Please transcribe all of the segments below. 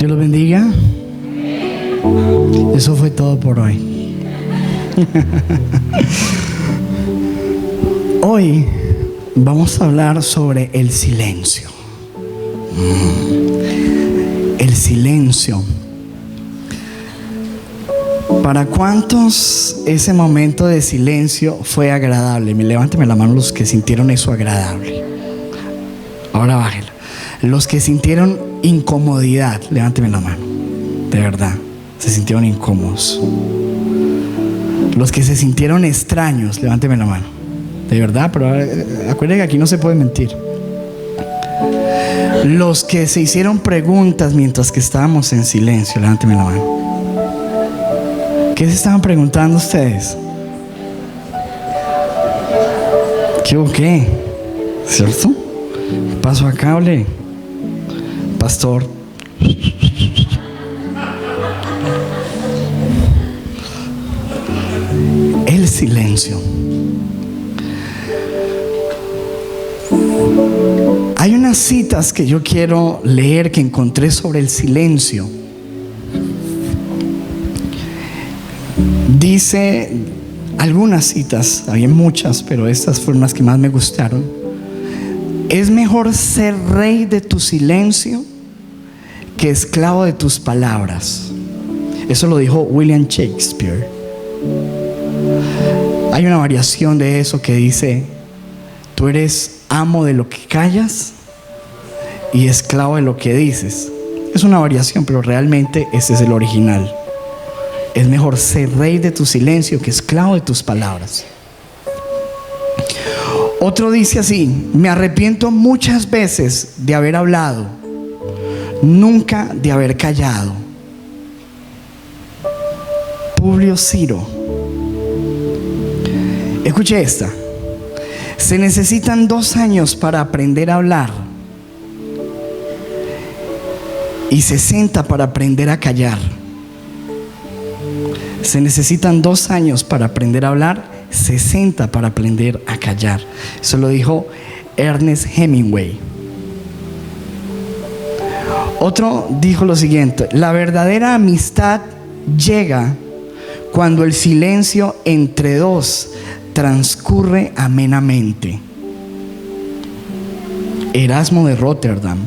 Dios los bendiga. Eso fue todo por hoy. Hoy vamos a hablar sobre el silencio. El silencio. ¿Para cuántos ese momento de silencio fue agradable? Levánteme la mano los que sintieron eso agradable. Ahora bájela. Los que sintieron incomodidad, levánteme la mano. De verdad, se sintieron incómodos. Los que se sintieron extraños, levánteme la mano. De verdad, pero acuérdense que aquí no se puede mentir. Los que se hicieron preguntas mientras que estábamos en silencio, levánteme la mano. ¿Qué se estaban preguntando ustedes? ¿Qué o qué? ¿Cierto? Paso a cable. Pastor. El silencio. Hay unas citas que yo quiero leer que encontré sobre el silencio. Dice algunas citas, había muchas, pero estas fueron las que más me gustaron. Es mejor ser rey de tu silencio que esclavo de tus palabras. Eso lo dijo William Shakespeare. Hay una variación de eso que dice: tú eres amo de lo que callas y esclavo de lo que dices. Es una variación, pero realmente ese es el original. Es mejor ser rey de tu silencio que esclavo de tus palabras. Otro dice así: me arrepiento muchas veces de haber hablado, nunca de haber callado. Publio Ciro. Escuche esta: se necesitan 2 años para aprender a hablar y 60 para aprender a callar. Se necesitan 2 años para aprender a hablar, 60 para aprender a callar. Eso lo dijo Ernest Hemingway. Otro dijo lo siguiente: la verdadera amistad llega cuando el silencio entre dos transcurre amenamente. Erasmo de Rotterdam.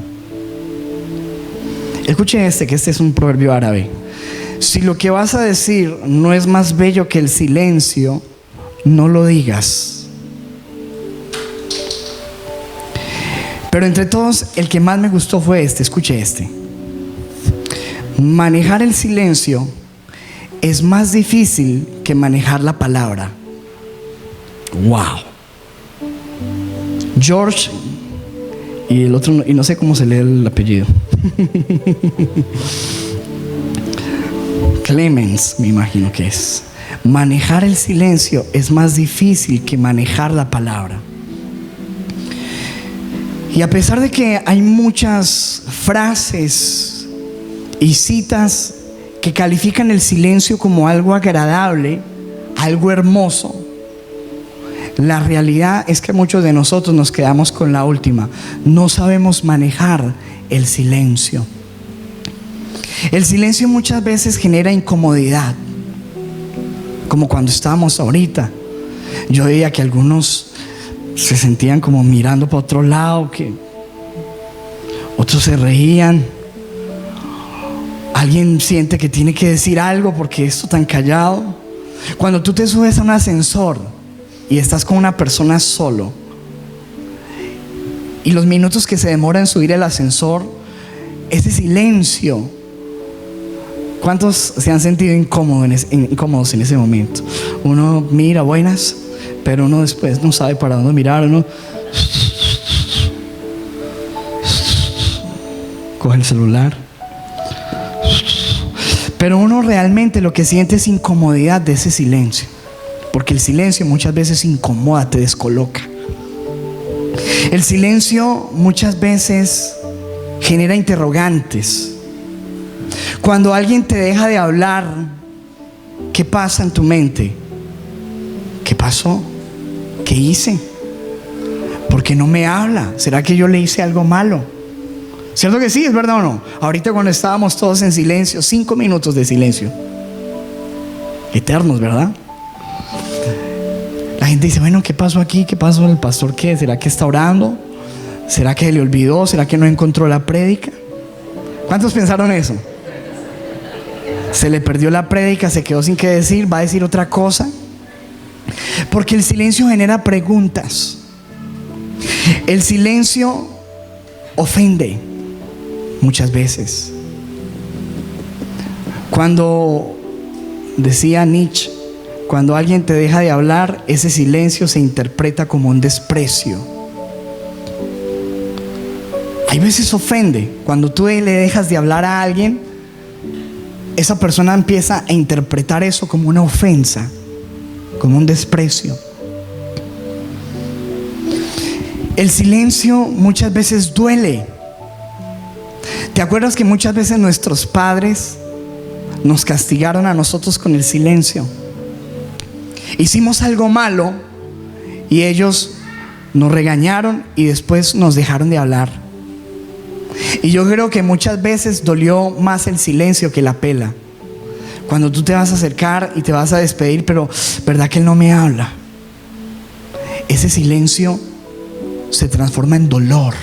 Escuche que este es un proverbio árabe. Si lo que vas a decir no es más bello que el silencio, no lo digas. Pero entre todos, el que más me gustó fue este. Escuche este: manejar el silencio es más difícil que manejar la palabra. Wow. George y el otro, y no sé cómo se lee el apellido. Clemens, me imagino que es. Manejar el silencio es más difícil que manejar la palabra. Y a pesar de que hay muchas frases y citas que califican el silencio como algo agradable, algo hermoso, la realidad es que muchos de nosotros nos quedamos con la última. No sabemos manejar el silencio. El silencio muchas veces genera incomodidad, como cuando estábamos ahorita. Yo veía que algunos se sentían como mirando para otro lado, que otros se reían. Alguien siente que tiene que decir algo porque esto tan callado. Cuando tú te subes a un ascensor y estás con una persona solo, y los minutos que se demora en subir el ascensor, ese silencio, ¿cuántos se han sentido incómodos en ese momento? Uno mira buenas, pero uno después no sabe para dónde mirar. Uno coge el celular, pero uno realmente lo que siente es incomodidad de ese silencio, porque el silencio muchas veces incomoda, te descoloca. El silencio muchas veces genera interrogantes. Cuando alguien te deja de hablar, ¿qué pasa en tu mente? ¿Qué pasó? ¿Qué hice? ¿Por qué no me habla? ¿Será que yo le hice algo malo? ¿Cierto que sí? ¿Es verdad o no? Ahorita cuando estábamos todos en silencio, 5 minutos de silencio. Eternos, ¿verdad? La gente dice, bueno, ¿qué pasó aquí? ¿Qué pasó? ¿El pastor qué? ¿Será que está orando? ¿Será que le olvidó? ¿Será que no encontró la prédica? ¿Cuántos pensaron eso? Se le perdió la prédica, se quedó sin qué decir, va a decir otra cosa. Porque el silencio genera preguntas. El silencio ofende muchas veces. Cuando decía Nietzsche, cuando alguien te deja de hablar, ese silencio se interpreta como un desprecio. Hay veces ofende. Cuando tú le dejas de hablar a alguien, esa persona empieza a interpretar eso como una ofensa, como un desprecio. El silencio muchas veces duele. ¿Te acuerdas que muchas veces nuestros padres nos castigaron a nosotros con el silencio? Hicimos algo malo y ellos nos regañaron y después nos dejaron de hablar. Y yo creo que muchas veces dolió más el silencio que la pela. Cuando tú te vas a acercar y te vas a despedir, pero ¿verdad que él no me habla? Ese silencio se transforma en dolor.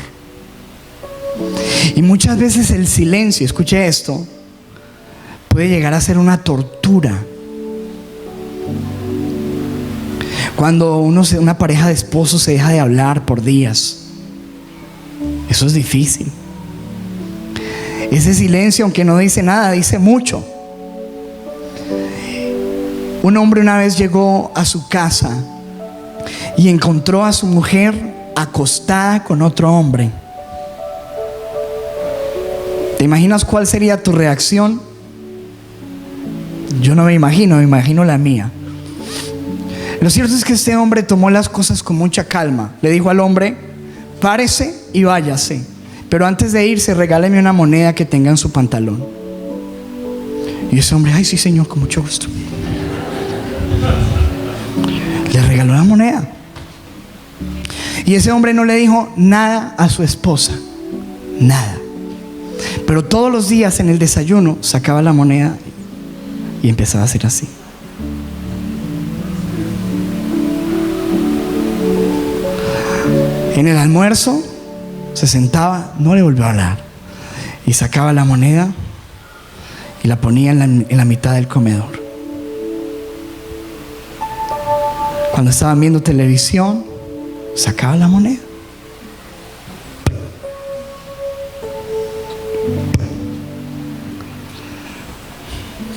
Y muchas veces el silencio, escuche esto, puede llegar a ser una tortura. Cuando una pareja de esposos se deja de hablar por días, eso es difícil. Ese silencio, aunque no dice nada, dice mucho. Un hombre una vez llegó a su casa y encontró a su mujer acostada con otro hombre. ¿Te imaginas cuál sería tu reacción? Yo no me imagino la mía. Lo cierto es que este hombre tomó las cosas con mucha calma. Le dijo al hombre, párese y váyase, pero antes de irse regáleme una moneda que tenga en su pantalón. Y ese hombre, ay sí señor, con mucho gusto. Le regaló la moneda. Y ese hombre no le dijo nada a su esposa, nada. Pero todos los días en el desayuno sacaba la moneda y empezaba a hacer así. En el almuerzo se sentaba, no le volvió a hablar, y sacaba la moneda y la ponía en la mitad del comedor. Cuando estaban viendo televisión, sacaba la moneda.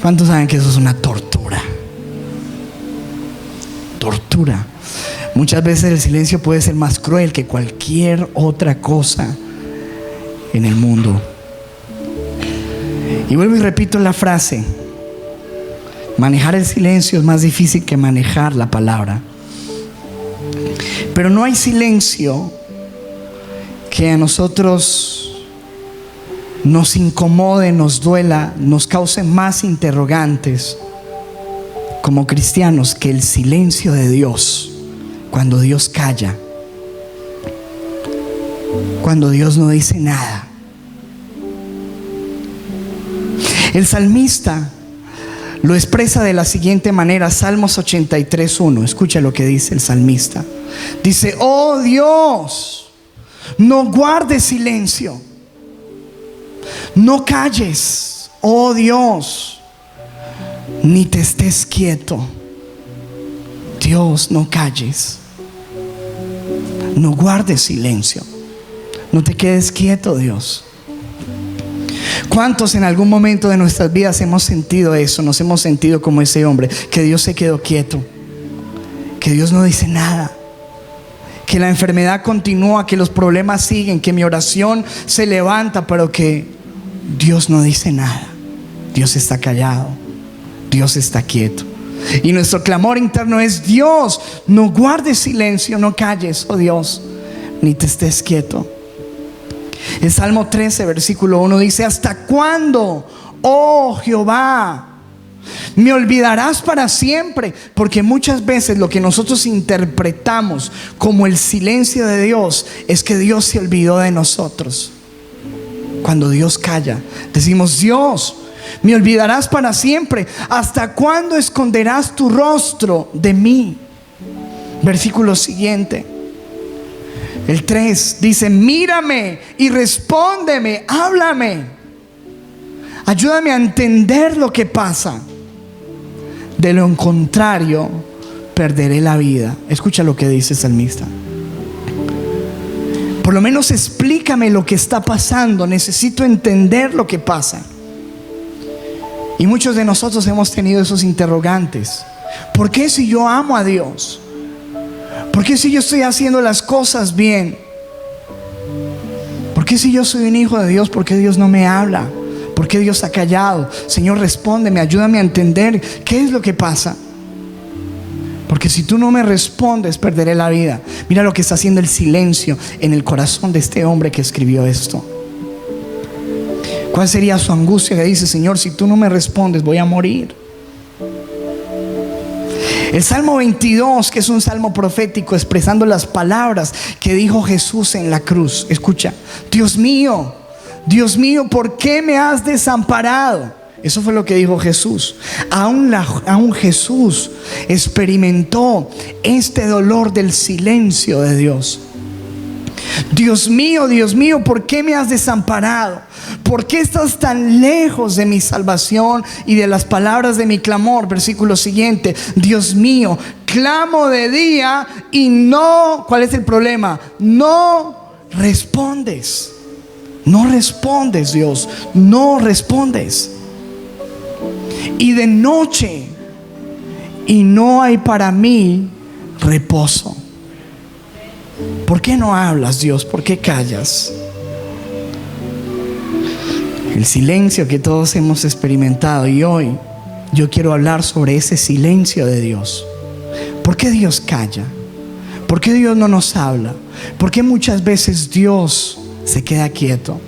¿Cuántos saben que eso es una tortura? Tortura. Muchas veces el silencio puede ser más cruel que cualquier otra cosa en el mundo. Y vuelvo y repito la frase: manejar el silencio es más difícil que manejar la palabra. Pero no hay silencio que a nosotros nos incomode, nos duela, nos cause más interrogantes como cristianos que el silencio de Dios. Cuando Dios calla, cuando Dios no dice nada. El salmista lo expresa de la siguiente manera. Salmos 83:1. Escucha lo que dice el salmista. Dice: oh Dios, no guardes silencio, no calles, oh Dios, ni te estés quieto. Dios, no calles, no guardes silencio, no te quedes quieto, Dios. ¿Cuántos en algún momento de nuestras vidas hemos sentido eso? Nos hemos sentido como ese hombre, que Dios se quedó quieto, que Dios no dice nada, que la enfermedad continúa, que los problemas siguen, que mi oración se levanta, pero que Dios no dice nada. Dios está callado, Dios está quieto. Y nuestro clamor interno es: Dios, no guardes silencio, no calles, oh Dios, ni te estés quieto. El Salmo 13, versículo 1 dice: ¿hasta cuándo, oh Jehová, me olvidarás para siempre? Porque muchas veces lo que nosotros interpretamos como el silencio de Dios es que Dios se olvidó de nosotros. Cuando Dios calla, decimos: Dios, ¿me olvidarás para siempre? ¿Hasta cuándo esconderás tu rostro de mí? Versículo siguiente, el 3 dice: mírame y respóndeme, háblame, ayúdame a entender lo que pasa. De lo contrario, perderé la vida. Escucha lo que dice el salmista. Por lo menos explícame lo que está pasando. Necesito entender lo que pasa. Y muchos de nosotros hemos tenido esos interrogantes. ¿Por qué si yo amo a Dios? ¿Por qué si yo estoy haciendo las cosas bien? ¿Por qué si yo soy un hijo de Dios? ¿Por qué Dios no me habla? ¿Por qué Dios ha callado? Señor, respóndeme, ayúdame a entender qué es lo que pasa. Porque si tú no me respondes, perderé la vida. Mira lo que está haciendo el silencio en el corazón de este hombre que escribió esto. ¿Cuál sería su angustia? Que dice: Señor, si tú no me respondes, voy a morir. El Salmo 22, que es un salmo profético expresando las palabras que dijo Jesús en la cruz. Escucha: Dios mío, ¿por qué me has desamparado? Eso fue lo que dijo Jesús. Aún Jesús experimentó este dolor del silencio de Dios. Dios mío, ¿por qué me has desamparado? ¿Por qué estás tan lejos de mi salvación y de las palabras de mi clamor? Versículo siguiente: Dios mío, clamo de día y no, ¿cuál es el problema? No respondes. No respondes, Dios, no respondes. Y de noche, y no hay para mí reposo. ¿Por qué no hablas, Dios? ¿Por qué callas? El silencio que todos hemos experimentado, y hoy yo quiero hablar sobre ese silencio de Dios. ¿Por qué Dios calla? ¿Por qué Dios no nos habla? ¿Por qué muchas veces Dios se queda quieto?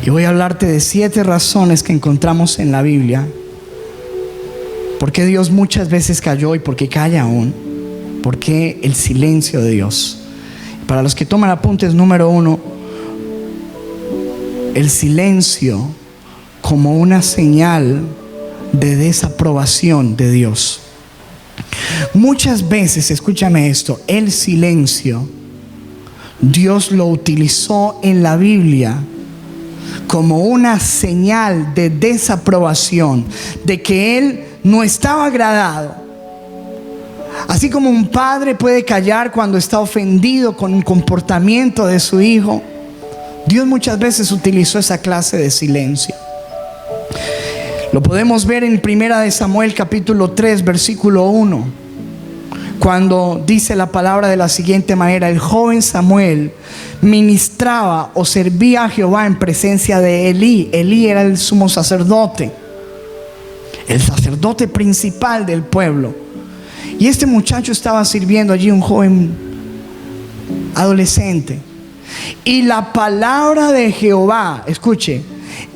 Y voy a hablarte de 7 razones que encontramos en la Biblia. ¿Por qué Dios muchas veces calló y por qué calla aún? ¿Por qué el silencio de Dios? Para los que toman apuntes, número 1, el silencio como una señal de desaprobación de Dios. Muchas veces, escúchame esto, el silencio Dios lo utilizó en la Biblia como una señal de desaprobación, de que Él no estaba agradado. Así como un padre puede callar cuando está ofendido con un comportamiento de su hijo, Dios muchas veces utilizó esa clase de silencio. Lo podemos ver en 1 Samuel capítulo 3 versículo 1, cuando dice la palabra de la siguiente manera: el joven Samuel ministraba o servía a Jehová en presencia de Elí. Elí era el sumo sacerdote, el sacerdote principal del pueblo. Y este muchacho estaba sirviendo allí, un joven adolescente. Y la palabra de Jehová, escuche,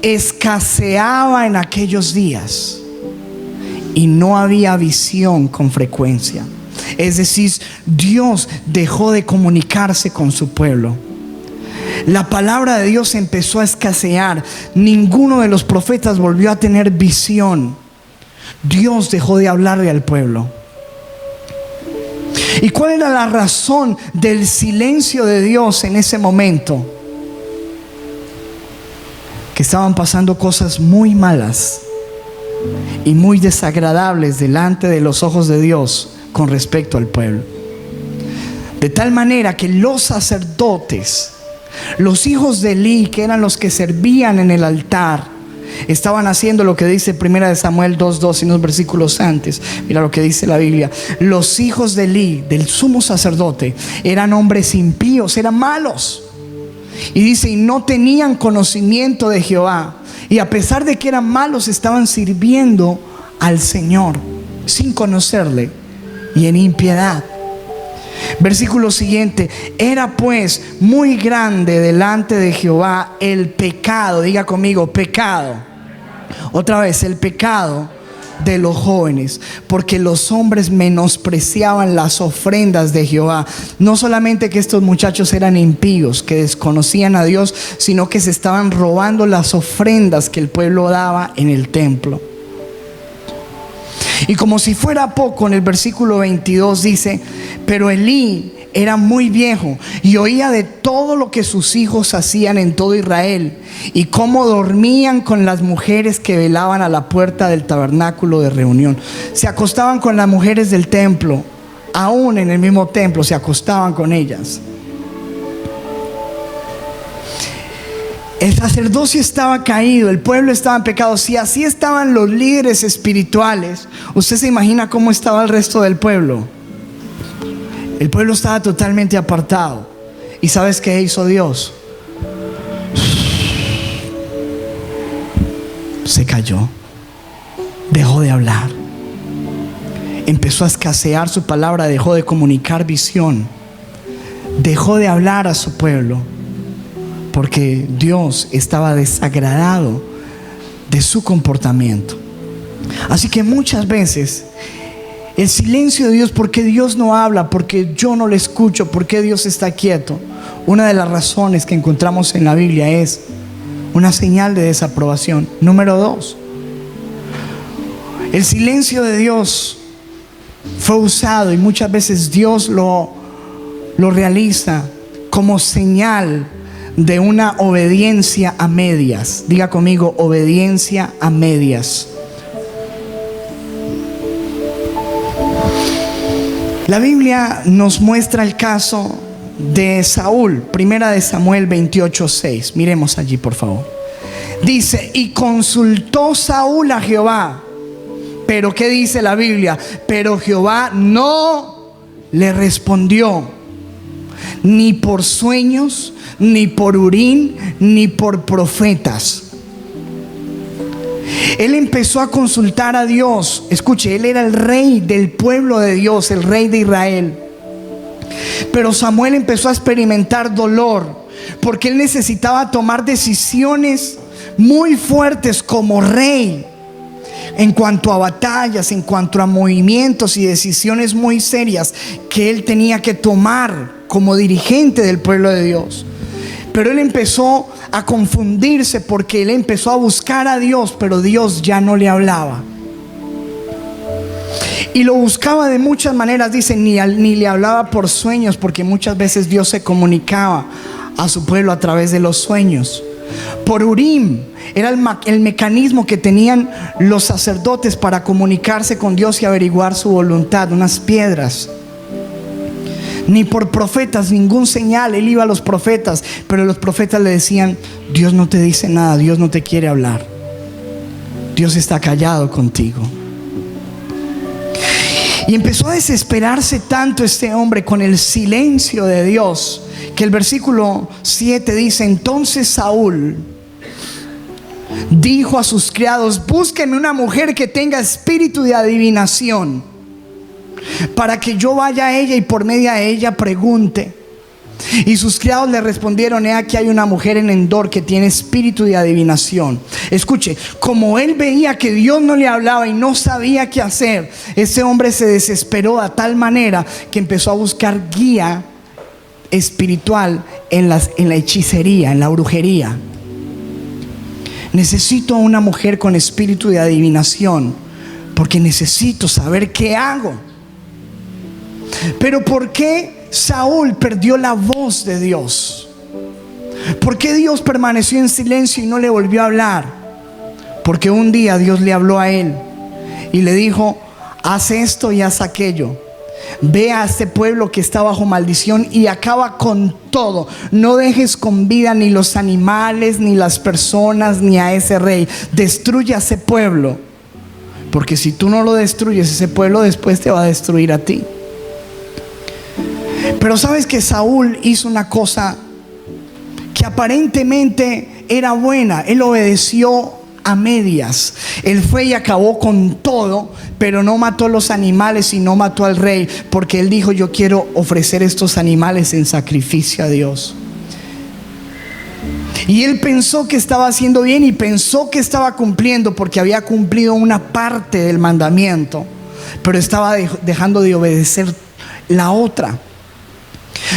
escaseaba en aquellos días y no había visión con frecuencia. Es decir, Dios dejó de comunicarse con su pueblo. La palabra de Dios empezó a escasear. Ninguno de los profetas volvió a tener visión. Dios dejó de hablarle al pueblo. ¿Y cuál era la razón del silencio de Dios en ese momento? Que estaban pasando cosas muy malas y muy desagradables delante de los ojos de Dios con respecto al pueblo. De tal manera que los sacerdotes, los hijos de Elí, que eran los que servían en el altar, estaban haciendo lo que dice 1 Samuel 2:2 y unos versículos antes. Mira lo que dice la Biblia: los hijos de Elí, del sumo sacerdote, eran hombres impíos, eran malos. Y dice: y no tenían conocimiento de Jehová, y a pesar de que eran malos, estaban sirviendo al Señor sin conocerle y en impiedad. Versículo siguiente: era pues muy grande delante de Jehová el pecado. Diga conmigo: pecado. Otra vez: el pecado de los jóvenes, porque los hombres menospreciaban las ofrendas de Jehová. No solamente que estos muchachos eran impíos, que desconocían a Dios, sino que se estaban robando las ofrendas que el pueblo daba en el templo. Y como si fuera poco, en el versículo 22 dice: pero Elí era muy viejo y oía de todo lo que sus hijos hacían en todo Israel, y cómo dormían con las mujeres que velaban a la puerta del tabernáculo de reunión. Se acostaban con las mujeres del templo, aún en el mismo templo se acostaban con ellas. El sacerdocio estaba caído, el pueblo estaba en pecado. Si así estaban los líderes espirituales, ¿usted se imagina cómo estaba el resto del pueblo? El pueblo estaba totalmente apartado. ¿Y sabes qué hizo Dios? Se cayó, dejó de hablar, empezó a escasear su palabra, dejó de comunicar visión, dejó de hablar a su pueblo, porque Dios estaba desagradado de su comportamiento. Así que muchas veces el silencio de Dios, ¿por qué Dios no habla? Porque yo no le escucho, ¿por qué Dios está quieto? Una de las razones que encontramos en la Biblia es una señal de desaprobación. Número 2, el silencio de Dios fue usado, y muchas veces Dios lo realiza como señal de una obediencia a medias. Diga conmigo: obediencia a medias. La Biblia nos muestra el caso de Saúl. Primera de Samuel 28:6. Miremos allí, por favor. Dice: y consultó Saúl a Jehová. Pero ¿qué dice la Biblia? Pero Jehová no le respondió, ni por sueños, ni por Urim, ni por profetas. Él empezó a consultar a Dios. Escuche, él era el rey del pueblo de Dios, el rey de Israel. Pero Samuel empezó a experimentar dolor, porque él necesitaba tomar decisiones muy fuertes como rey, en cuanto a batallas, en cuanto a movimientos y decisiones muy serias que él tenía que tomar como dirigente del pueblo de Dios. Pero él empezó a confundirse, porque él empezó a buscar a Dios, pero Dios ya no le hablaba. Y lo buscaba de muchas maneras. Dice, ni le hablaba por sueños, porque muchas veces Dios se comunicaba a su pueblo a través de los sueños. Por Urim, era el mecanismo que tenían los sacerdotes para comunicarse con Dios y averiguar su voluntad, unas piedras. Ni por profetas, ningún señal. Él iba a los profetas, pero los profetas le decían: Dios no te dice nada, Dios no te quiere hablar, Dios está callado contigo. Y empezó a desesperarse tanto este hombre con el silencio de Dios, que el versículo 7 dice: entonces Saúl dijo a sus criados: búsquenme una mujer que tenga espíritu de adivinación, para que yo vaya a ella y por medio de ella pregunte. Y sus criados le respondieron: he aquí hay una mujer en Endor que tiene espíritu de adivinación. Escuche, como él veía que Dios no le hablaba y no sabía qué hacer, ese hombre se desesperó a tal manera que empezó a buscar guía espiritual en la hechicería, en la brujería. Necesito una mujer con espíritu de adivinación, porque necesito saber qué hago. Pero ¿por qué Saúl perdió la voz de Dios? ¿Por qué Dios permaneció en silencio y no le volvió a hablar? Porque un día Dios le habló a él y le dijo: haz esto y haz aquello. Ve a este pueblo que está bajo maldición y acaba con todo. No dejes con vida ni los animales, ni las personas, ni a ese rey. Destruye a ese pueblo, porque si tú no lo destruyes, ese pueblo después te va a destruir a ti. Pero sabes que Saúl hizo una cosa que aparentemente era buena. Él obedeció a medias. Él fue y acabó con todo, pero no mató los animales y no mató al rey, porque él dijo: yo quiero ofrecer estos animales en sacrificio a Dios. Y él pensó que estaba haciendo bien y pensó que estaba cumpliendo porque había cumplido una parte del mandamiento, pero estaba dejando de obedecer la otra.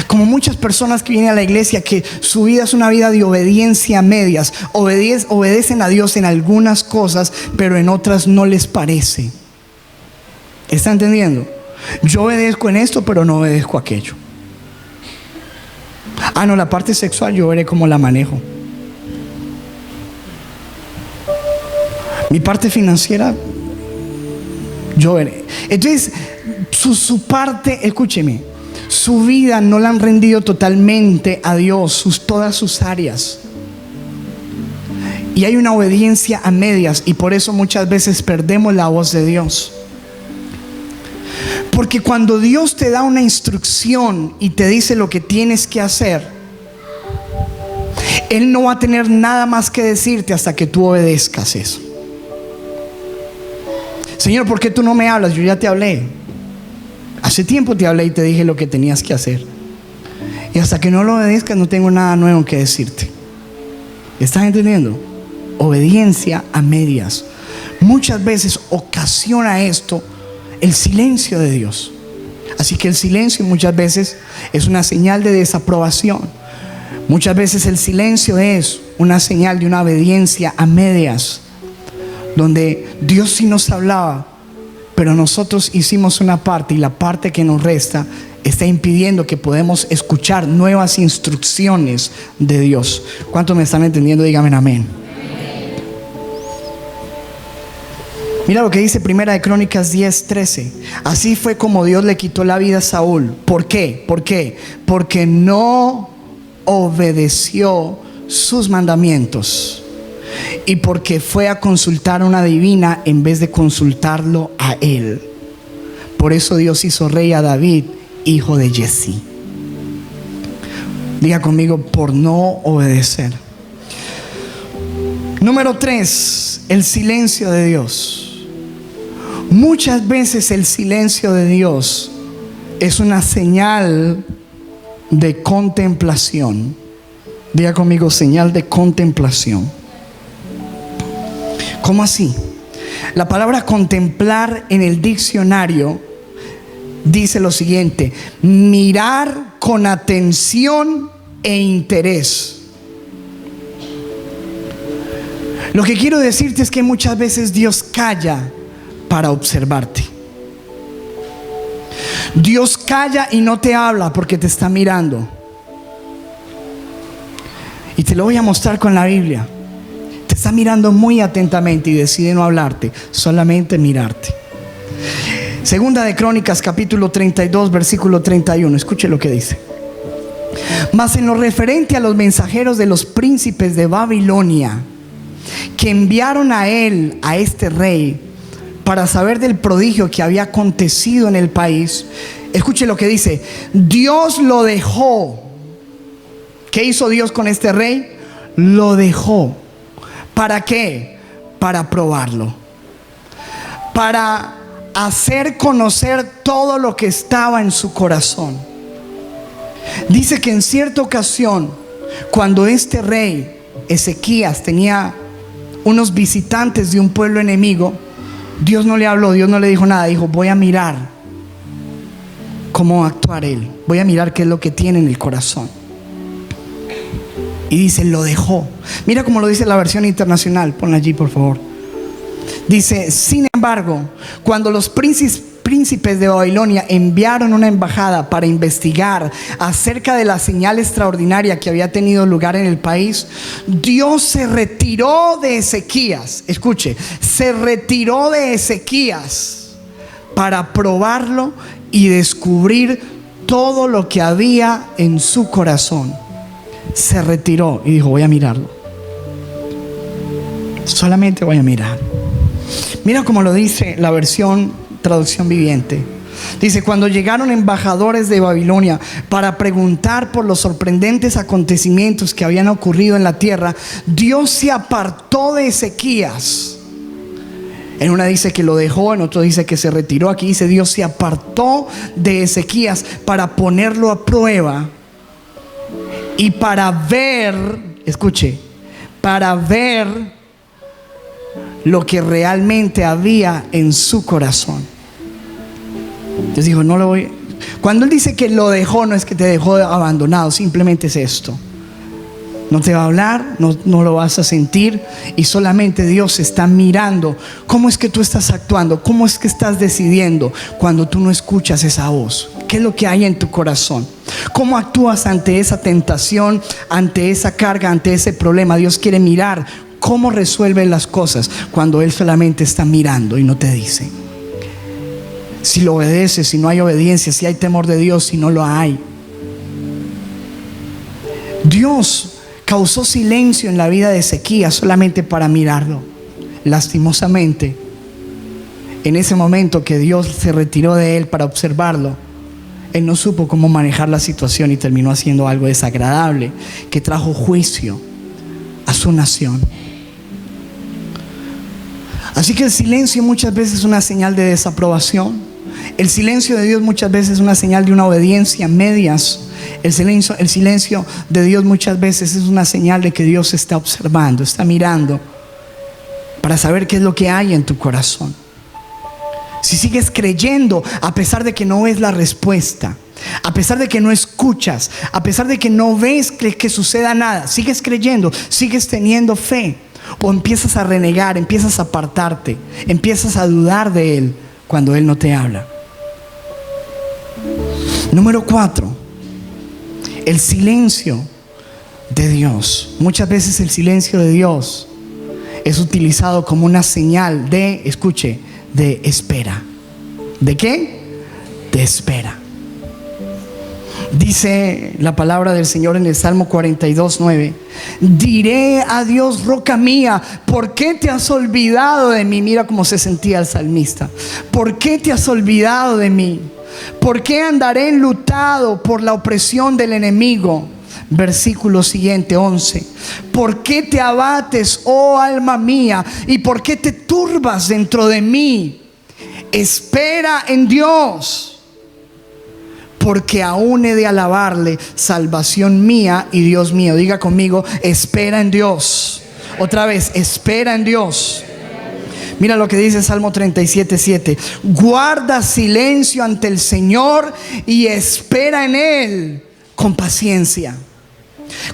Como muchas personas que vienen a la iglesia, que su vida es una vida de obediencia a medias. Obedecen a Dios en algunas cosas, pero en otras no les parece. ¿Está entendiendo? Yo obedezco en esto, pero no obedezco aquello. No, la parte sexual yo veré cómo la manejo. Mi parte financiera yo veré. Entonces su parte, escúcheme, su vida no la han rendido totalmente a Dios, todas sus áreas. Y hay una obediencia a medias, y por eso muchas veces perdemos la voz de Dios. Porque cuando Dios te da una instrucción y te dice lo que tienes que hacer, Él no va a tener nada más que decirte hasta que tú obedezcas eso. Señor, ¿por qué tú no me hablas? Yo ya te hablé. Hace tiempo te hablé y te dije lo que tenías que hacer. Y hasta que no lo obedezcas no tengo nada nuevo que decirte. ¿Estás entendiendo? Obediencia a medias. Muchas veces ocasiona esto el silencio de Dios. Así que el silencio muchas veces es una señal de desaprobación. Muchas veces el silencio es una señal de una obediencia a medias, donde Dios sí nos hablaba, pero nosotros hicimos una parte, y la parte que nos resta está impidiendo que podamos escuchar nuevas instrucciones de Dios. ¿Cuántos me están entendiendo? Díganme amén. Mira lo que dice Primera de Crónicas 10:13. Así fue como Dios le quitó la vida a Saúl. ¿Por qué? ¿Por qué? Porque no obedeció sus mandamientos, y porque fue a consultar a una divina en vez de consultarlo a él. Por eso Dios hizo rey a David, hijo de Jesé. Diga conmigo: por no obedecer. Número 3, el silencio de Dios. Muchas veces el silencio de Dios es una señal de contemplación. Diga conmigo: señal de contemplación. ¿Cómo así? La palabra contemplar en el diccionario dice lo siguiente: mirar con atención e interés. Lo que quiero decirte es que muchas veces Dios calla para observarte. Dios calla y no te habla porque te está mirando. Y te lo voy a mostrar con la Biblia. Te está mirando muy atentamente y decide no hablarte, solamente mirarte. Segunda de Crónicas capítulo 32 versículo 31. Escuche lo que dice: mas en lo referente a los mensajeros de los príncipes de Babilonia, que enviaron a él, a este rey, para saber del prodigio que había acontecido en el país, escuche lo que dice: Dios lo dejó. ¿Qué hizo Dios con este rey? Lo dejó. ¿Para qué? Para probarlo, para hacer conocer todo lo que estaba en su corazón. Dice que en cierta ocasión, cuando este rey Ezequías tenía unos visitantes de un pueblo enemigo, Dios no le habló, Dios no le dijo nada. Dijo: voy a mirar cómo va a actuar él, voy a mirar qué es lo que tiene en el corazón. Y dice: lo dejó. Mira cómo lo dice la versión internacional. Ponla allí, por favor. Dice: sin embargo, cuando los príncipes de Babilonia enviaron una embajada para investigar acerca de la señal extraordinaria que había tenido lugar en el país, Dios se retiró de Ezequías. Escuche: se retiró de Ezequías para probarlo y descubrir todo lo que había en su corazón. Se retiró y dijo: voy a mirarlo, solamente voy a mirar. Mira cómo lo dice la versión traducción viviente. Dice: cuando llegaron embajadores de Babilonia para preguntar por los sorprendentes acontecimientos que habían ocurrido en la tierra, Dios se apartó de Ezequías. En una dice que lo dejó, en otro dice que se retiró. Aquí dice: Dios se apartó de Ezequías para ponerlo a prueba y para ver escuche, para ver lo que realmente había en su corazón. Entonces dijo, no lo voy. Cuando él dice que lo dejó, no es que te dejó abandonado, simplemente es esto. No te va a hablar, no lo vas a sentir, y solamente Dios está mirando cómo es que tú estás actuando, cómo es que estás decidiendo cuando tú no escuchas esa voz. ¿Qué es lo que hay en tu corazón? ¿Cómo actúas ante esa tentación, ante esa carga, ante ese problema? Dios quiere mirar cómo resuelve las cosas cuando Él solamente está mirando y no te dice. Si lo obedeces, si no hay obediencia, si hay temor de Dios, si no lo hay. Dios causó silencio en la vida de Ezequías solamente para mirarlo. Lastimosamente, en ese momento que Dios se retiró de él para observarlo, él no supo cómo manejar la situación y terminó haciendo algo desagradable que trajo juicio a su nación. Así que el silencio muchas veces es una señal de desaprobación. El silencio de Dios muchas veces es una señal de una obediencia a medias. El silencio de Dios muchas veces es una señal de que Dios está observando, está mirando para saber qué es lo que hay en tu corazón. Si sigues creyendo a pesar de que no ves la respuesta, a pesar de que no escuchas, a pesar de que no ves que suceda nada, sigues creyendo, sigues teniendo fe, o empiezas a renegar, empiezas a apartarte, empiezas a dudar de Él cuando Él no te habla. Número 4, el silencio de Dios. Muchas veces el silencio de Dios es utilizado como una señal de, escuche, de espera. ¿De qué? De espera. Dice la palabra del Señor en el Salmo 42:9: diré a Dios, roca mía, ¿por qué te has olvidado de mí? Mira cómo se sentía el salmista. ¿Por qué te has olvidado de mí? ¿Por qué andaré enlutado por la opresión del enemigo? Versículo siguiente, 11: ¿por qué te abates, oh alma mía? ¿Y por qué te turbas dentro de mí? Espera en Dios, porque aún he de alabarle, salvación mía y Dios mío. Diga conmigo, espera en Dios. Otra vez, espera en Dios. Mira lo que dice Salmo 37:7: guarda silencio ante el Señor y espera en Él con paciencia.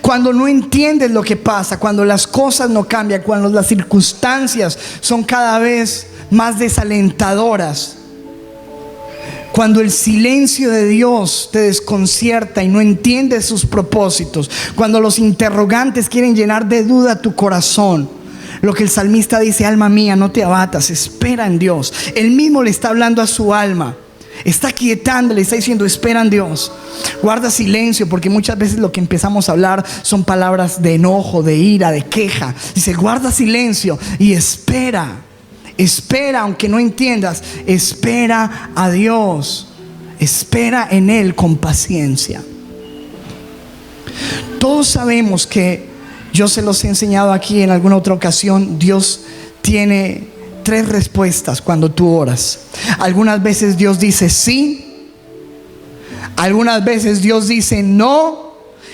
Cuando no entiendes lo que pasa, cuando las cosas no cambian, cuando las circunstancias son cada vez más desalentadoras, cuando el silencio de Dios te desconcierta y no entiendes sus propósitos, cuando los interrogantes quieren llenar de duda tu corazón, lo que el salmista dice: alma mía, no te abatas, espera en Dios. Él mismo le está hablando a su alma, está quietándole, está diciendo: espera en Dios. Guarda silencio, porque muchas veces lo que empezamos a hablar son palabras de enojo, de ira, de queja. Dice: guarda silencio y espera. Espera, aunque no entiendas, espera a Dios, espera en Él con paciencia. Todos sabemos que, yo se los he enseñado aquí en alguna otra ocasión, Dios tiene 3 respuestas cuando tú oras. Algunas veces Dios dice sí, algunas veces Dios dice no,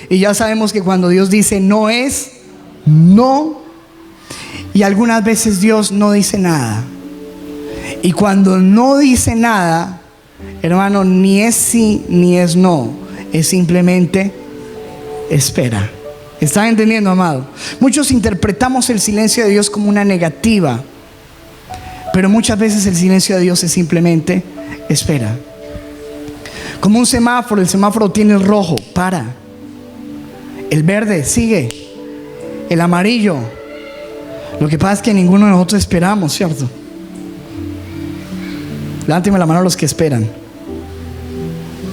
y ya sabemos que cuando Dios dice no es no. Y algunas veces Dios no dice nada. Y cuando no dice nada, hermano, ni es sí ni es no, es simplemente espera. ¿Están entendiendo, amado? Muchos interpretamos el silencio de Dios como una negativa, pero muchas veces el silencio de Dios es simplemente espera. Como un semáforo, el semáforo tiene el rojo, para. El verde, sigue. El amarillo. Lo que pasa es que ninguno de nosotros esperamos, ¿cierto? Levánteme la mano los que esperan.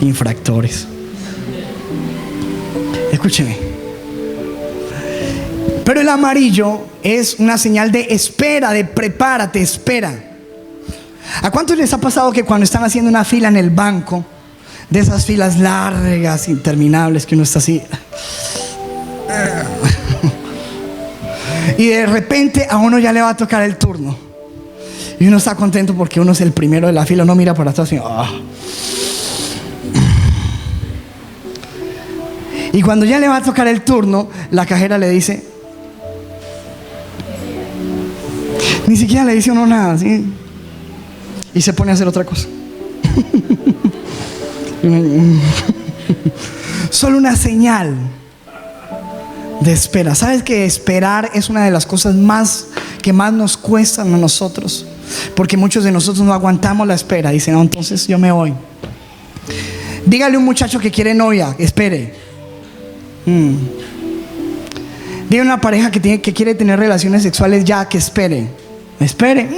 Infractores. Escúcheme. Pero el amarillo es una señal de espera, de prepárate, espera. ¿A cuántos les ha pasado que cuando están haciendo una fila en el banco, de esas filas largas, interminables, que uno está así, y de repente a uno ya le va a tocar el turno y uno está contento porque uno es el primero de la fila, uno mira para atrás y Y cuando ya le va a tocar el turno, la cajera le dice, ni siquiera le dice uno nada, ¿sí? Y se pone a hacer otra cosa. Solo una señal de espera. ¿Sabes que esperar es una de las cosas que más nos cuestan a nosotros? Porque muchos de nosotros no aguantamos la espera. Dicen, no, entonces yo me voy. Dígale a un muchacho que quiere novia, espere. Dígale a una pareja que quiere tener relaciones sexuales ya, que espere. Espere.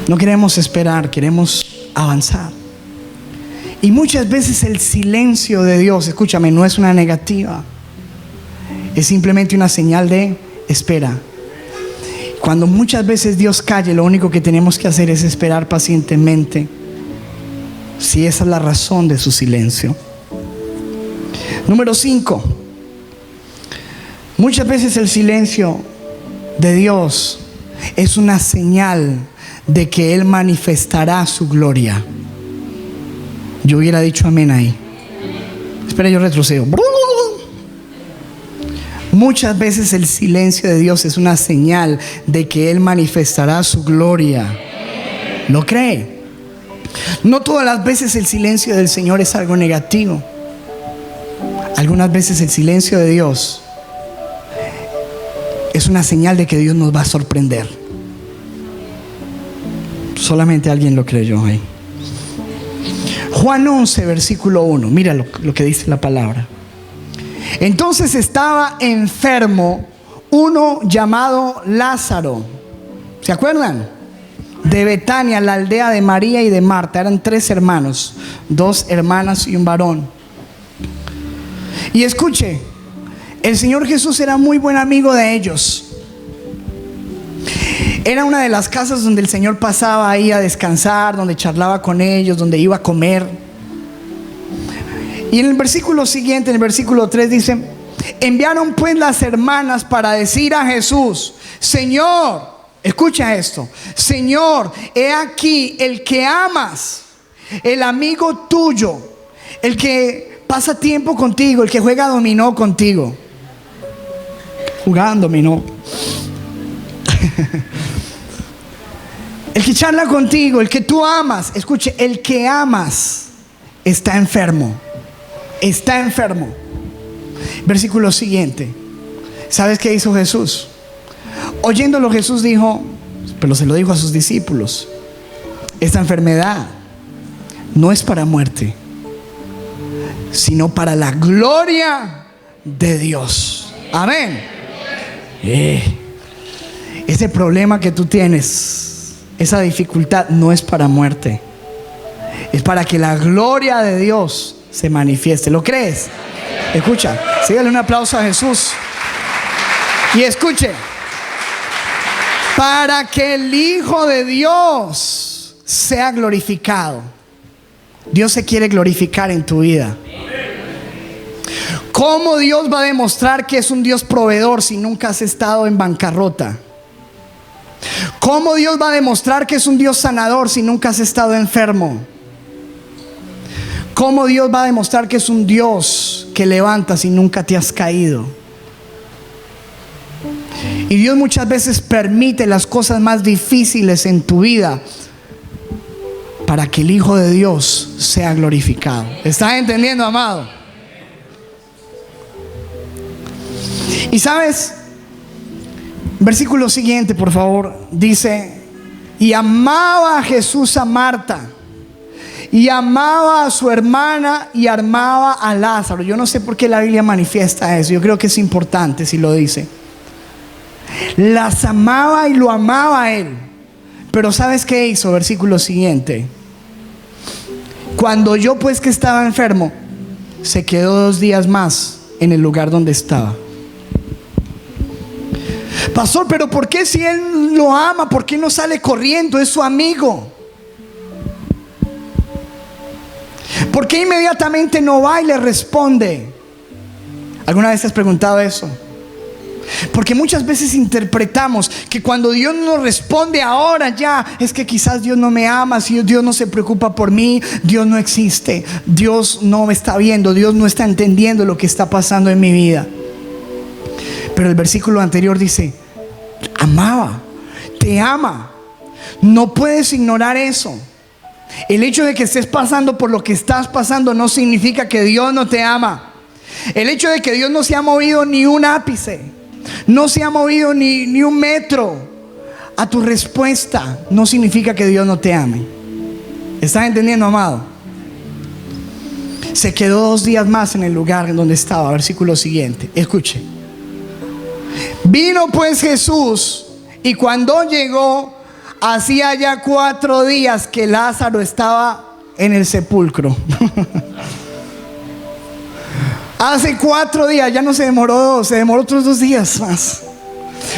No queremos esperar, queremos avanzar. Y muchas veces el silencio de Dios, escúchame, no es una negativa, es simplemente una señal de espera. Cuando muchas veces Dios calle, lo único que tenemos que hacer es esperar pacientemente, si esa es la razón de su silencio. Número 5. Muchas veces el silencio de Dios es una señal de que Él manifestará su gloria. Yo hubiera dicho amén ahí. Espera, yo retrocedo. Muchas veces el silencio de Dios es una señal de que Él manifestará su gloria. ¿Lo cree? No todas las veces el silencio del Señor es algo negativo. Algunas veces el silencio de Dios es una señal de que Dios nos va a sorprender. Solamente alguien lo creyó ahí. Juan 11, versículo 1. Mira lo que dice la palabra. Entonces estaba enfermo uno llamado Lázaro. ¿Se acuerdan? De Betania, la aldea de María y de Marta. Eran 3 hermanos, 2 hermanas y un varón. Y escuche, el Señor Jesús era muy buen amigo de ellos. Era una de las casas donde el Señor pasaba ahí a descansar, donde charlaba con ellos, donde iba a comer. Y en el versículo siguiente, en el versículo 3 dice: enviaron pues las hermanas para decir a Jesús: Señor, escucha esto, Señor, he aquí el que amas, el amigo tuyo, el que pasa tiempo contigo, el que juega dominó contigo. Jugaban dominó. El que charla contigo, el que tú amas. Escuche, el que amas está enfermo. Está enfermo. Versículo siguiente. ¿Sabes qué hizo Jesús? Oyéndolo, Jesús dijo, pero se lo dijo a sus discípulos: esta enfermedad no es para muerte, sino para la gloria de Dios. Amén. Ese problema que tú tienes, esa dificultad, no es para muerte, es para que la gloria de Dios se manifieste. ¿Lo crees? Escucha, sígale un aplauso a Jesús. Y escuche: para que el Hijo de Dios sea glorificado. Dios se quiere glorificar en tu vida. ¿Cómo Dios va a demostrar que es un Dios proveedor si nunca has estado en bancarrota? ¿Cómo Dios va a demostrar que es un Dios sanador si nunca has estado enfermo? ¿Cómo Dios va a demostrar que es un Dios que levanta si nunca te has caído? Y Dios muchas veces permite las cosas más difíciles en tu vida para que el Hijo de Dios sea glorificado. ¿Estás entendiendo, amado? Y sabes, versículo siguiente, por favor, dice: y amaba a Jesús a Marta, y amaba a su hermana, y amaba a Lázaro. Yo no sé por qué la Biblia manifiesta eso. Yo creo que es importante si lo dice. Las amaba y lo amaba a él. Pero ¿sabes qué hizo? Versículo siguiente: cuando oyó pues que estaba enfermo, se quedó 2 días más en el lugar donde estaba. Pastor, pero ¿por qué si él lo ama? ¿Por qué no sale corriendo? Es su amigo. ¿Por qué inmediatamente no va y le responde? ¿Alguna vez te has preguntado eso? Porque muchas veces interpretamos que cuando Dios nos responde ahora ya, es que quizás Dios no me ama, si Dios no se preocupa por mí, Dios no existe, Dios no me está viendo, Dios no está entendiendo lo que está pasando en mi vida. Pero el versículo anterior dice, amaba, te ama. No puedes ignorar eso. El hecho de que estés pasando por lo que estás pasando no significa que Dios no te ama. El hecho de que Dios no se ha movido ni un ápice, no se ha movido ni un metro a tu respuesta, no significa que Dios no te ame. ¿Estás entendiendo, amado? Se quedó 2 días más en el lugar en donde estaba. Versículo siguiente, escuche. Vino pues Jesús, y cuando llegó, hacía ya 4 días que Lázaro estaba en el sepulcro. Hace 4 días, ya no se demoró, se demoró otros 2 días más.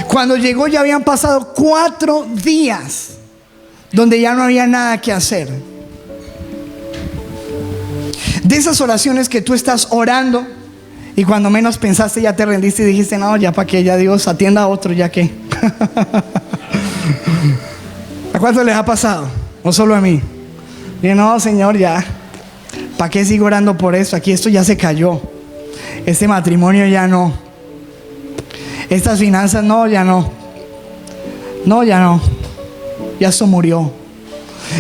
Cuando llegó ya habían pasado 4 días donde ya no había nada que hacer. De esas oraciones que tú estás orando y cuando menos pensaste ya te rendiste y dijiste, no, ya para que ya Dios atienda a otro, ya que. ¿A cuántos les ha pasado? ¿O solo a mí? Y no, Señor, ya, ¿para qué sigo orando por esto? Aquí esto ya se cayó. Este matrimonio ya no. Estas finanzas no, ya no. No, ya no. Ya esto murió.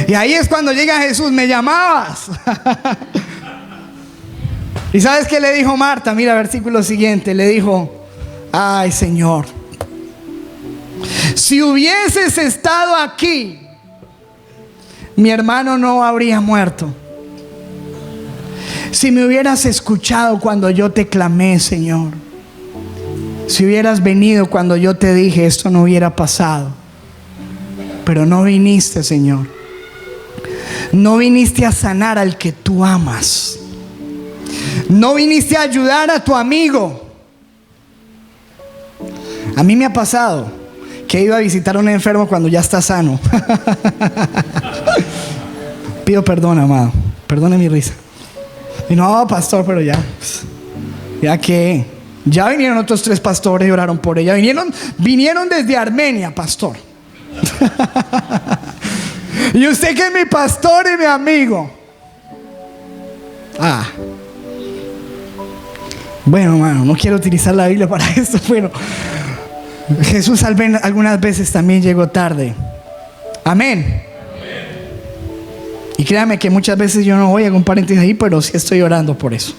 Y ahí es cuando llega Jesús, me llamabas. ¿Y sabes qué le dijo Marta? Mira, versículo siguiente. Le dijo, ay, Señor, si hubieses estado aquí, mi hermano no habría muerto. Si me hubieras escuchado cuando yo te clamé, Señor. Si hubieras venido cuando yo te dije, esto no hubiera pasado. Pero no viniste, Señor. No viniste a sanar al que tú amas. No viniste a ayudar a tu amigo. A mí me ha pasado que he ido a visitar a un enfermo cuando ya está sano. Pido perdón, amado. Perdone mi risa. Y no, pastor, pero ya que ya vinieron otros 3 pastores y oraron por ella. Vinieron desde Armenia, pastor. Y usted que es mi pastor y mi amigo. Bueno, hermano, no quiero utilizar la Biblia para esto, pero Jesús algunas veces también llegó tarde. Amén. Y créame que muchas veces yo no voy a un paréntesis ahí, pero sí estoy orando por eso.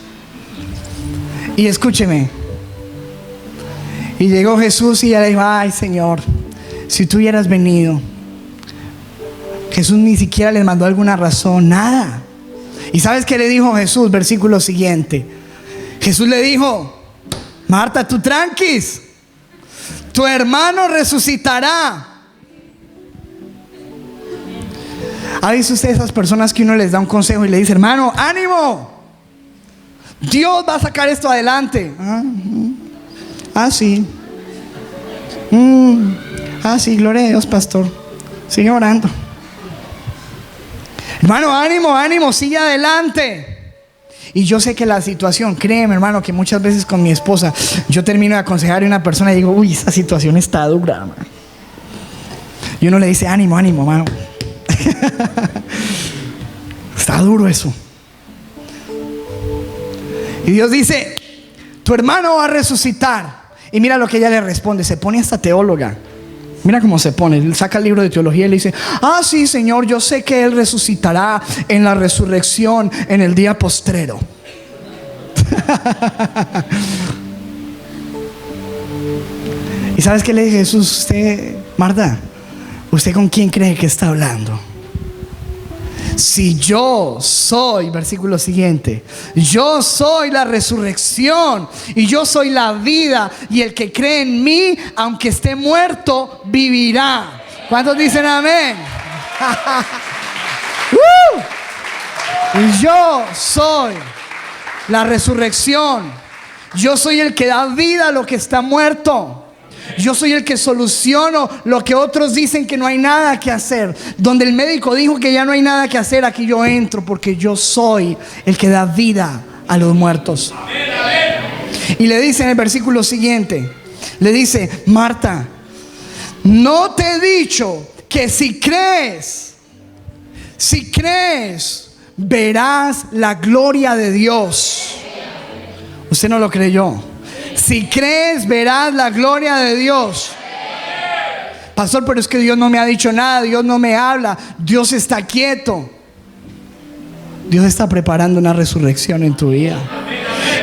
Y escúcheme. Y llegó Jesús y ella le dijo, ay, Señor, si tú hubieras venido. Jesús ni siquiera les mandó alguna razón, nada. ¿Y sabes qué le dijo Jesús? Versículo siguiente. Jesús le dijo, Marta, tú tranquis, tu hermano resucitará. ¿Ha visto usted esas personas que uno les da un consejo y le dice, hermano, ánimo, Dios va a sacar esto adelante? Sí. Sí, gloria a Dios, pastor. Sigue orando. Hermano, ánimo, sigue adelante. Y yo sé que la situación, créeme, hermano, que muchas veces con mi esposa yo termino de aconsejar a una persona y digo, uy, esa situación está dura, hermano. Y uno le dice, ánimo, hermano. Está duro eso. Y Dios dice, tu hermano va a resucitar. Y mira lo que ella le responde, se pone hasta teóloga. Mira cómo se pone, saca el libro de teología y le dice, sí, Señor, yo sé que Él resucitará en la resurrección en el día postrero. ¿Y sabes qué le dice Jesús? Usted, Marta, ¿usted con quién cree que está hablando? Si yo soy, versículo siguiente, yo soy la resurrección y yo soy la vida, y el que cree en mí, aunque esté muerto, vivirá. ¿Cuántos dicen amén? Yo soy la resurrección. Yo soy el que da vida a lo que está muerto. Yo soy el que soluciono lo que otros dicen que no hay nada que hacer. Donde el médico dijo que ya no hay nada que hacer, aquí yo entro, porque yo soy el que da vida a los muertos. Y le dice en el versículo siguiente, Le dice: Marta, ¿no te he dicho que si crees, verás la gloria de Dios? Usted no lo creyó. Si crees, verás la gloria de Dios. Pastor, pero es que Dios no me ha dicho nada, Dios no me habla, Dios está quieto. Dios está preparando una resurrección en tu vida.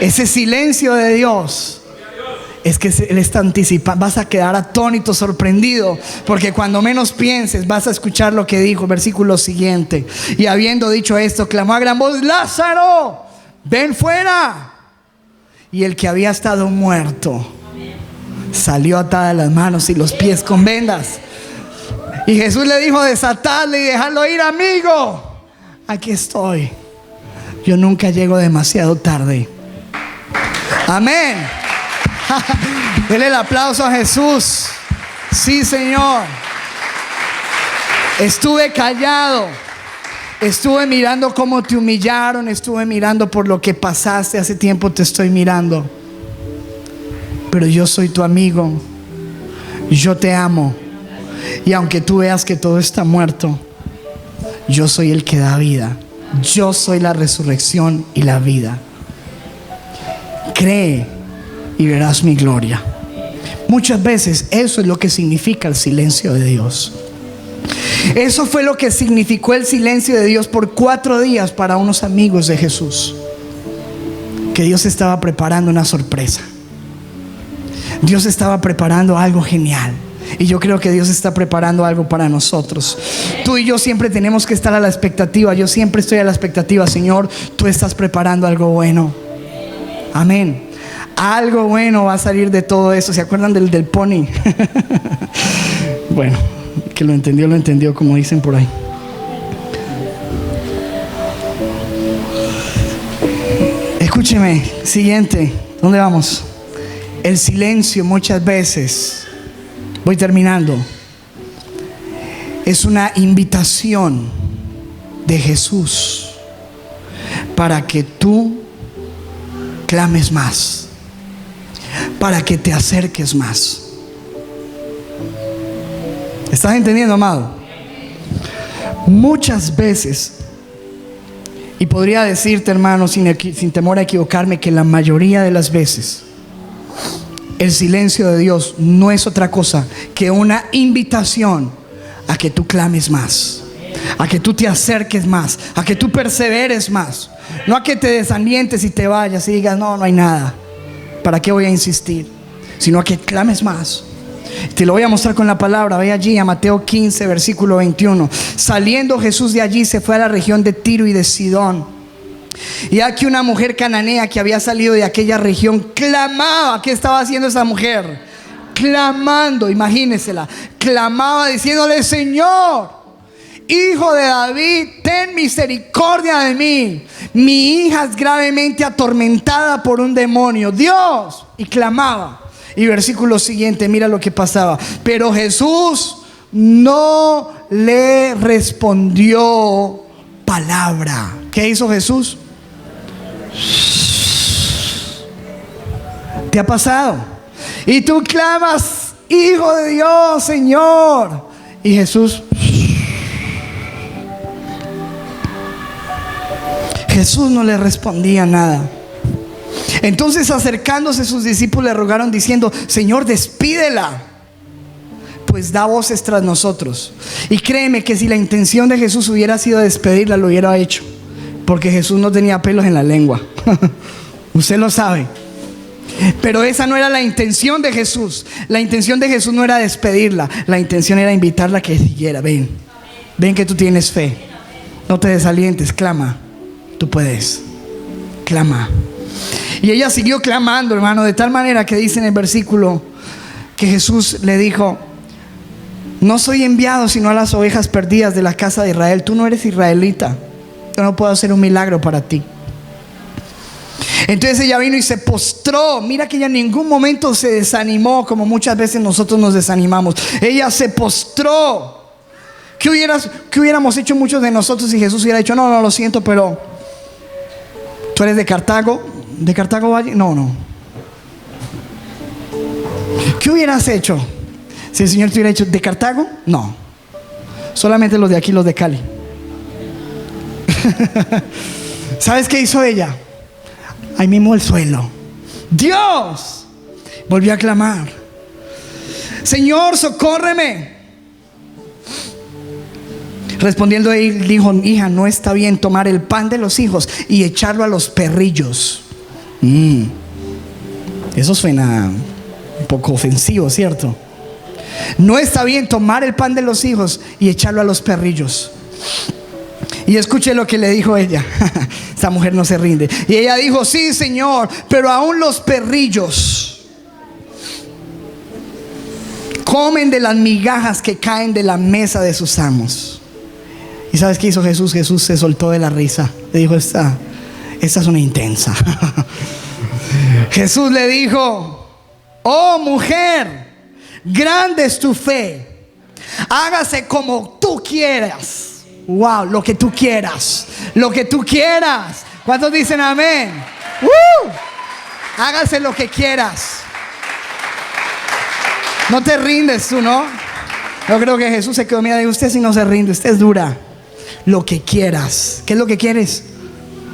Ese silencio de Dios es que Él está anticipando. Vas a quedar atónito, sorprendido, porque cuando menos pienses vas a escuchar lo que dijo. Versículo siguiente: y habiendo dicho esto, clamó a gran voz: Lázaro, ven fuera. Y el que había estado muerto salió atadas las manos y los pies con vendas. Y Jesús le dijo: desatadle y dejadlo ir, amigo. Aquí estoy. Yo nunca llego demasiado tarde. Amén. Dele el aplauso a Jesús. Sí, Señor. Estuve callado. Estuve mirando cómo te humillaron. Estuve mirando por lo que pasaste. Hace tiempo te estoy mirando. Pero yo soy tu amigo. Yo te amo. Y aunque tú veas que todo está muerto, yo soy el que da vida. Yo soy la resurrección y la vida. Cree y verás mi gloria. Muchas veces eso es lo que significa el silencio de Dios. Eso fue lo que significó el silencio de Dios por 4 días para unos amigos de Jesús. Que Dios estaba preparando una sorpresa. Dios estaba preparando algo genial. Y yo creo que Dios está preparando algo para nosotros. Tú y yo siempre tenemos que estar a la expectativa. Yo siempre estoy a la expectativa. Señor, tú estás preparando algo bueno. Amén. Algo bueno va a salir de todo eso. ¿Se acuerdan del pony? Bueno, que lo entendió, como dicen por ahí. Escúcheme, siguiente. ¿Dónde vamos? El silencio muchas veces, voy terminando, es una invitación de Jesús para que tú clames más, para que te acerques más. ¿Estás entendiendo, amado? Muchas veces, y podría decirte, hermano, sin temor a equivocarme, que la mayoría de las veces el silencio de Dios no es otra cosa que una invitación a que tú clames más, a que tú te acerques más, a que tú perseveres más. No a que te desalientes y te vayas y digas: no hay nada, ¿para qué voy a insistir? Sino a que clames más. Te lo voy a mostrar con la palabra. Ve allí a Mateo 15, versículo 21. Saliendo Jesús de allí, se fue a la región de Tiro y de Sidón. Y aquí una mujer cananea que había salido de aquella región clamaba. ¿Qué estaba haciendo esa mujer? Clamando, imagínensela. Clamaba diciéndole: Señor, Hijo de David, ten misericordia de mí. Mi hija es gravemente atormentada por un demonio. Dios. Y clamaba. Y versículo siguiente, mira lo que pasaba. Pero Jesús no le respondió palabra. ¿Qué hizo Jesús? ¿Te ha pasado? Y tú clamas: Hijo de Dios, Señor. Y Jesús no le respondía nada. Entonces, acercándose sus discípulos, le rogaron diciendo: Señor, despídela, pues da voces tras nosotros. Y créeme que si la intención de Jesús hubiera sido despedirla, lo hubiera hecho, porque Jesús no tenía pelos en la lengua. Usted lo sabe. Pero esa no era la intención de Jesús. La intención de Jesús no era despedirla. La intención era invitarla a que siguiera. Ven que tú tienes fe. No te desalientes, clama. Tú puedes. Clama. Y ella siguió clamando, hermano, de tal manera que dice en el versículo que Jesús le dijo: no soy enviado sino a las ovejas perdidas de la casa de Israel. Tú no eres israelita. Yo no puedo hacer un milagro para ti. Entonces ella vino y se postró. Mira que ella en ningún momento se desanimó, como muchas veces nosotros nos desanimamos. Ella se postró. ¿Qué hubiéramos hecho muchos de nosotros si Jesús hubiera dicho: no, lo siento, pero tú eres de Cartago? ¿De Cartago Valle? No. ¿Qué hubieras hecho si el Señor te hubiera dicho, ¿de Cartago? No, solamente los de aquí, los de Cali. ¿Sabes qué hizo ella? Ahí mismo el suelo. Dios volvió a clamar: Señor, socórreme. Respondiendo él dijo: hija, no está bien tomar el pan de los hijos y echarlo a los perrillos. Eso suena un poco ofensivo, ¿cierto? No está bien tomar el pan de los hijos y echarlo a los perrillos. Y escuche lo que le dijo ella. Esta mujer no se rinde. Y ella dijo: sí, Señor, pero aún los perrillos comen de las migajas que caen de la mesa de sus amos. ¿Y sabes qué hizo Jesús? Jesús se soltó de la risa. Le dijo: esta es una intensa. Jesús le dijo: oh mujer, grande es tu fe, hágase como tú quieras. Wow, lo que tú quieras, lo que tú quieras. ¿Cuántos dicen amén? Hágase lo que quieras. No te rindes tú, ¿no? Yo creo que Jesús se quedó mirando y usted si no se rinde, usted es dura. Lo que quieras. ¿Qué es lo que quieres?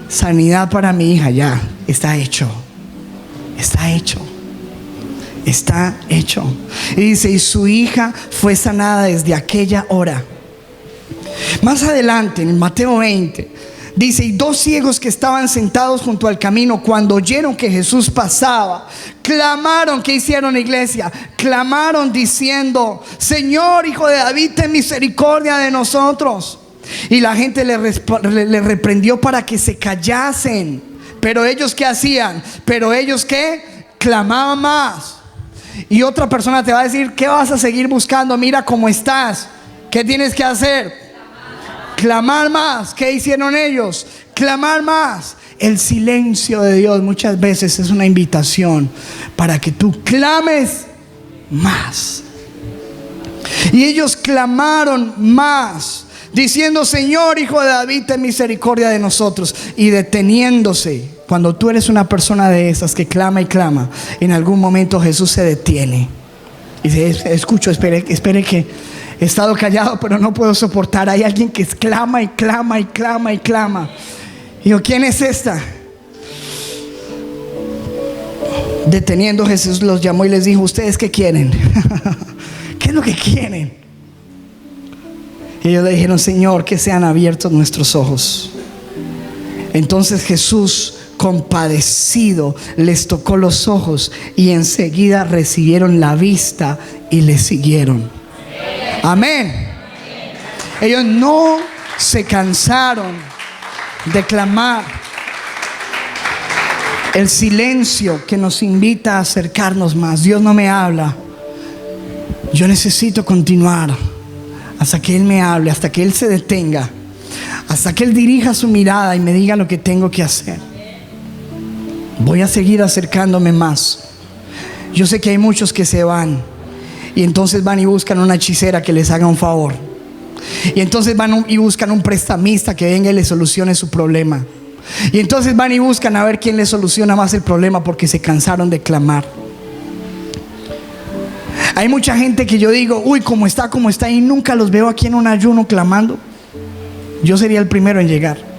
Sanidad para mi hija. Ya, está hecho. Está hecho. Está hecho. Y dice: y su hija fue sanada desde aquella hora. Más adelante, en Mateo 20, dice: y dos ciegos que estaban sentados junto al camino, cuando oyeron que Jesús pasaba, clamaron. ¿Qué hicieron, iglesia? Clamaron diciendo: Señor, Hijo de David, ten misericordia de nosotros. Y la gente le reprendió para que se callasen. Pero ellos, ¿qué hacían? Pero ellos, ¿qué? Clamaban más. Y otra persona te va a decir: ¿qué vas a seguir buscando? Mira cómo estás. ¿Qué tienes que hacer? Clamar más. ¿Qué hicieron ellos? Clamar más. El silencio de Dios muchas veces es una invitación para que tú clames más. Y ellos clamaron más, diciendo: Señor, Hijo de David, ten misericordia de nosotros. Y deteniéndose. Cuando tú eres una persona de esas que clama y clama, en algún momento Jesús se detiene y dice: escucho, espere que he estado callado, pero no puedo soportar. Hay alguien que clama y clama y clama y clama. Y yo: ¿quién es esta? Deteniendo, Jesús los llamó y les dijo: ¿ustedes qué quieren? ¿Qué es lo que quieren? Y ellos le dijeron: Señor, que sean abiertos nuestros ojos. Entonces Jesús, compadecido, les tocó los ojos y enseguida recibieron la vista y le siguieron. Amén. Ellos no se cansaron de clamar. El silencio que nos invita a acercarnos más. Dios no me habla. Yo necesito continuar hasta que Él me hable, hasta que Él se detenga, hasta que Él dirija su mirada y me diga lo que tengo que hacer. Voy a seguir acercándome más. Yo sé que hay muchos que se van y entonces van y buscan una hechicera que les haga un favor. Y entonces van y buscan un prestamista que venga y les solucione su problema. Y entonces van y buscan a ver quién les soluciona más el problema, porque se cansaron de clamar. Hay mucha gente que yo digo: uy, cómo está, y nunca los veo aquí en un ayuno clamando. Yo sería el primero en llegar.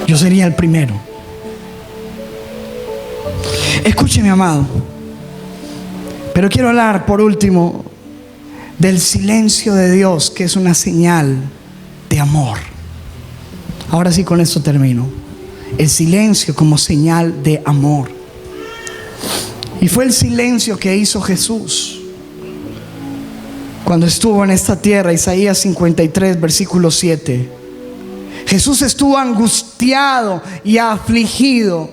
Yo sería el primero. Escúcheme, amado. Pero quiero hablar por último del silencio de Dios, que es una señal de amor. Ahora sí, con esto termino. El silencio como señal de amor. Y fue el silencio que hizo Jesús cuando estuvo en esta tierra. Isaías 53, versículo 7. Jesús estuvo angustiado y afligido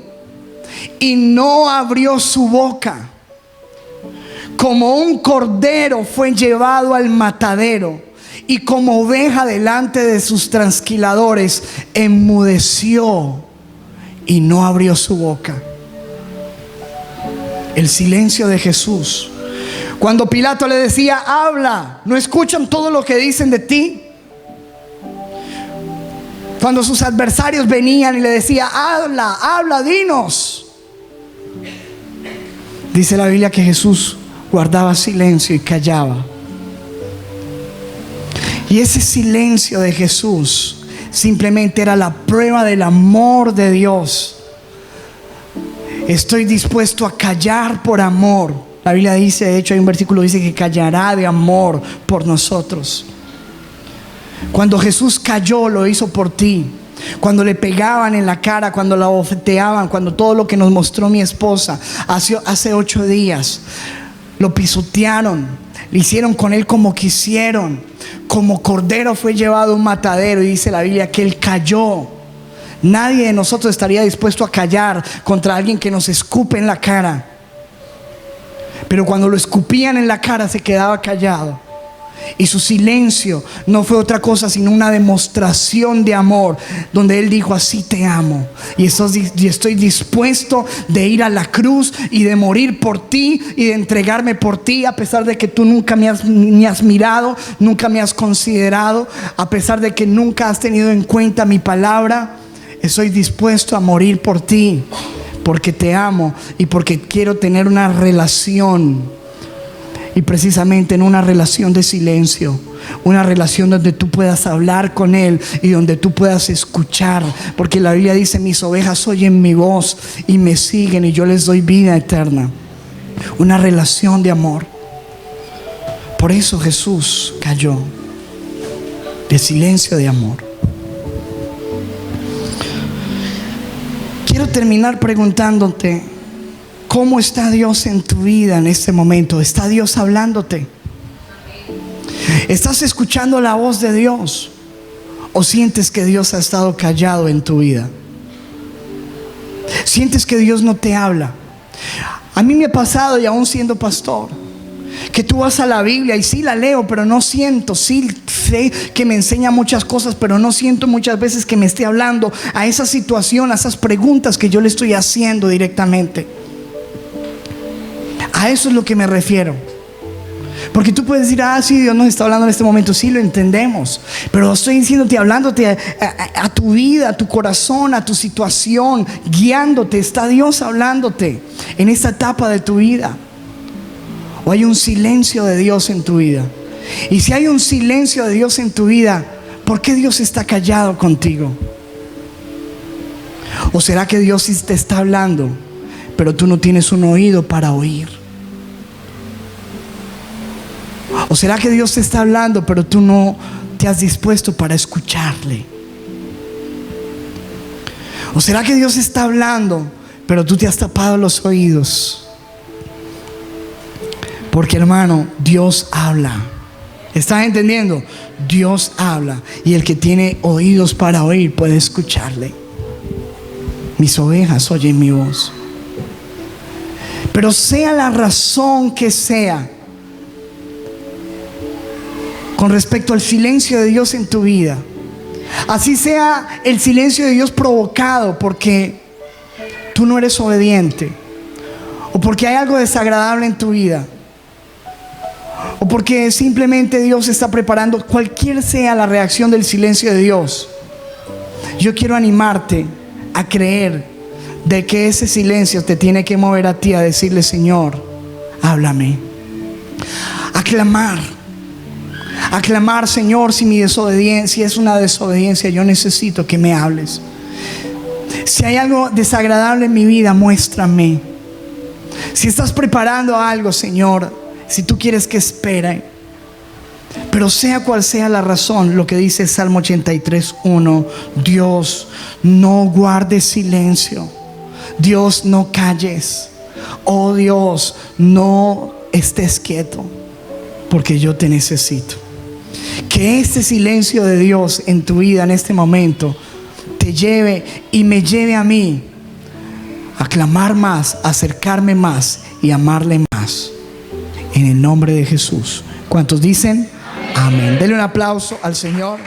y no abrió su boca. Como un cordero fue llevado al matadero, y como oveja delante de sus trasquiladores enmudeció y no abrió su boca. El silencio de Jesús. Cuando Pilato le decía: habla, ¿no escuchan todo lo que dicen de ti? Cuando sus adversarios venían y le decían: habla, dinos. Dice la Biblia que Jesús guardaba silencio y callaba. Y ese silencio de Jesús simplemente era la prueba del amor de Dios. Estoy dispuesto a callar por amor. La Biblia dice, de hecho hay un versículo que dice que callará de amor por nosotros. Cuando Jesús calló, lo hizo por ti. Cuando le pegaban en la cara, cuando la bofeteaban, cuando todo lo que nos mostró mi esposa hace 8 días, lo pisotearon, le hicieron con él como quisieron. Como cordero fue llevado a un matadero, y dice la Biblia que él calló. Nadie de nosotros estaría dispuesto a callar contra alguien que nos escupe en la cara. Pero cuando lo escupían en la cara, se quedaba callado. Y su silencio no fue otra cosa sino una demostración de amor, donde él dijo: así te amo, y estoy dispuesto de ir a la cruz y de morir por ti y de entregarme por ti, a pesar de que tú nunca me has mirado, nunca me has considerado, a pesar de que nunca has tenido en cuenta mi palabra. Estoy dispuesto a morir por ti, porque te amo y porque quiero tener una relación. Y precisamente en una relación de silencio, una relación donde tú puedas hablar con Él y donde tú puedas escuchar, porque la Biblia dice: mis ovejas oyen mi voz y me siguen, y yo les doy vida eterna. Una relación de amor. Por eso Jesús calló, de silencio de amor. Quiero terminar preguntándote: ¿cómo está Dios en tu vida en este momento? ¿Está Dios hablándote? ¿Estás escuchando la voz de Dios? ¿O sientes que Dios ha estado callado en tu vida? ¿Sientes que Dios no te habla? A mí me ha pasado, y aún siendo pastor, que tú vas a la Biblia y sí la leo, pero no siento. Sí sé que me enseña muchas cosas, pero no siento muchas veces que me esté hablando a esa situación, a esas preguntas que yo le estoy haciendo directamente. A eso es lo que me refiero. Porque tú puedes decir: sí, Dios nos está hablando en este momento. Sí, lo entendemos, pero estoy diciéndote, hablándote a tu vida, a tu corazón, a tu situación, guiándote. Está Dios hablándote en esta etapa de tu vida. O hay un silencio de Dios en tu vida. Y si hay un silencio de Dios en tu vida, ¿por qué Dios está callado contigo? ¿O será que Dios sí te está hablando, pero tú no tienes un oído para oír? ¿O será que Dios te está hablando, pero tú no te has dispuesto para escucharle? ¿O será que Dios está hablando, pero tú te has tapado los oídos? Porque, hermano, Dios habla. ¿Estás entendiendo? Dios habla, y el que tiene oídos para oír puede escucharle. Mis ovejas oyen mi voz. Pero sea la razón que sea, con respecto al silencio de Dios en tu vida, así sea el silencio de Dios provocado porque tú no eres obediente, o porque hay algo desagradable en tu vida, o porque simplemente Dios está preparando, cualquier sea la reacción del silencio de Dios, yo quiero animarte a creer de que ese silencio te tiene que mover a ti a decirle: Señor, háblame. Aclamar: Señor, si mi desobediencia es una desobediencia, yo necesito que me hables. Si hay algo desagradable en mi vida, muéstrame. Si estás preparando algo, Señor, si tú quieres que espere. Pero sea cual sea la razón, lo que dice Salmo 83:1: Dios, no guardes silencio. Dios, no calles. Oh Dios, no estés quieto, porque yo te necesito. Que este silencio de Dios en tu vida en este momento te lleve y me lleve a mí a clamar más, a acercarme más y amarle más. En el nombre de Jesús. ¿Cuántos dicen amén? Denle un aplauso al Señor.